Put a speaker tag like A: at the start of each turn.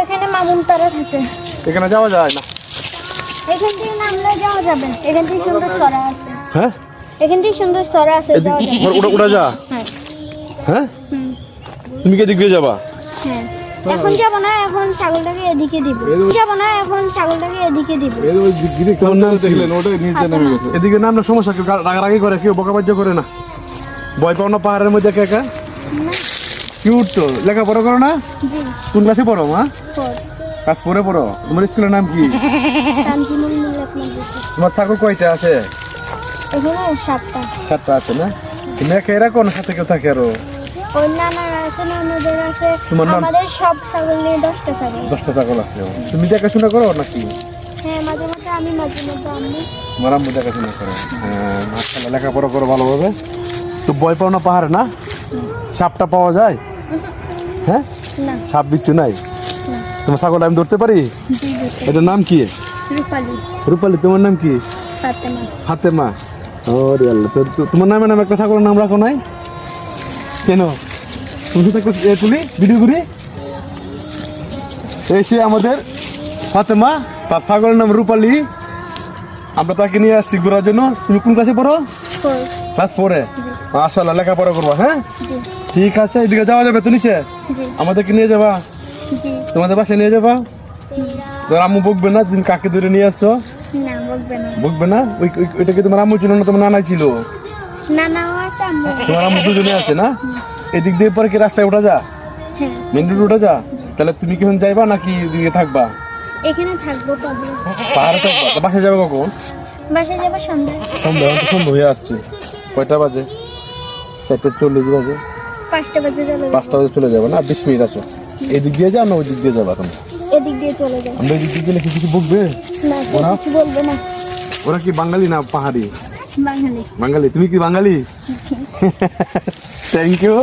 A: এখানে মামুন তারা থাকে।
B: এখানে যাওয়া যায় না?
A: এখান থেকে নামলে যাওয়া যাবে। এখান থেকে সুন্দর সরা আছে।
B: হ্যাঁ,
A: এখান থেকে সুন্দর সরা আছে, যাওয়া যাবে।
B: ওটা যা।
A: হ্যাঁ
B: হ্যাঁ, তুমি কে দিক দিয়ে যাবা?
A: হ্যাঁ, এখন যাব না, এখন ছাগলটাকে এদিকে দিব। যাব না, এখন ছাগলটাকে এদিকে দিব।
B: তোমার নাম দেখলেন ওটা নিচে নেমে গেছে। এদিকে নাম না সমস্যা, কেউ রাগারাগি করে, কেউ বকাবাজ্য করে না। ভয় পাও না পাহাড়ের মধ্যে একা একা? কিউট তো। লেখাপড়া করো না?
A: জি,
B: কোন ক্লাসে পড়ো মা?
A: ফোর।
B: ক্লাস 4 এ পড়ো। তোমার স্কুলের নাম কি?
A: শান্তিমূল আপনার দিকে।
B: তোমার ছাগল কয়টা আছে?
A: এখানে 7টা।
B: 7টা আছে না? তুমি একা এরকম না, সাথে কেউ থাকে আরো?
A: ওই নানার আছে, নানাদের আছে।
B: তোমার নাম?
A: আমাদের সব ছাগল নিয়ে 10টা ছাগল।
B: 10টা ছাগল আছে। তুমি দেখাশোনা করো নাকি?
A: হ্যাঁ, মাঝে মাঝে আমি, মাঝে মাঝে আমি।
B: তোমার আম্মু দেখাশোনা করো? হ্যাঁ, মাশাআল্লাহ, লেখাপড়া করো ভালোভাবে। তো ভয় পাও না পাহাড়ে? না সাপটা পাওয়া যায়? হ্যাঁ,
A: না
B: সাপ বিচ্ছু নাই?
A: না।
B: তোমার ছাগল আমি ধরতে পারি?
A: জি জি।
B: এটার নাম কি?
A: রূপালী।
B: রূপালী। তোমার নাম কি?
A: ফাতেমা।
B: ফাতেমা। ওরে আল্লাহ, তোমার নামে নাম একটা ছাগলের নাম রাখো নাই কেন? তুমি তো তুলি ভিডিও করি। এসে আমাদের ফাতেমা, তার ছাগলের নাম রূপালী। আমরা তাকে নিয়ে আসছি ঘোরার জন্য। তুমি কোন ক্লাসে পড়ো?
A: ফোর।
B: ক্লাস 4 এ। মাশাআল্লাহ, লেখাপড়া করবা। হ্যাঁ,
A: জি
B: ঠিক আছে। এদিকে যাওয়া যাবে তো নিচে?
A: জি
B: আমাদেরকে নিয়ে যাবা?
A: জি।
B: তোমাদের বাসায় নিয়ে যাবা? তোর আম্মু বকবে না? তুমি কাকে ধরে নিয়ে আসছো?
A: না, বলবে না।
B: বকবে না? ওইটা কি তোমার আম্মু ছিল না তোমার নানা ছিল?
A: নানাও আছে, আম্মু।
B: তোমার আম্মু দুজনে আছে না? এদিক দিয়ে পরে কি রাস্তায় ওঠা যা?
A: হ্যাঁ,
B: মেন রোড ওঠা যা? তাহলে তুমি কি এখন যাইবা নাকি এদিকে থাকবা?
A: এখানে থাকবো পাবো।
B: পাহাড়ে থাকবা? তা বাসায় যাবে কখন?
A: বাসায় যাবো সন্ধ্যায়।
B: সন্ধ্যা। এখন তো সন্ধ্যা হয়ে আসছে। কয়টা বাজে? 4:40 বাজে।
A: 5টা বাজে চলে যাবো।
B: 5টা বাজে চলে যাবে না? 20 মিনিট আছো। এদিক দিয়ে যাও না ওই দিক দিয়ে যাবা তুমি?
A: এদিক দিয়ে চলে যাবো।
B: আমরা এদিক দিয়ে গেলে কিছু বকবে?
A: না, কেউ
B: ওরা?
A: কিছু বলবে না।
B: ওরা কি বাঙালি না পাহাড়ি?
A: বাঙালি।
B: বাঙালি। তুমি কি বাঙালি? Thank you.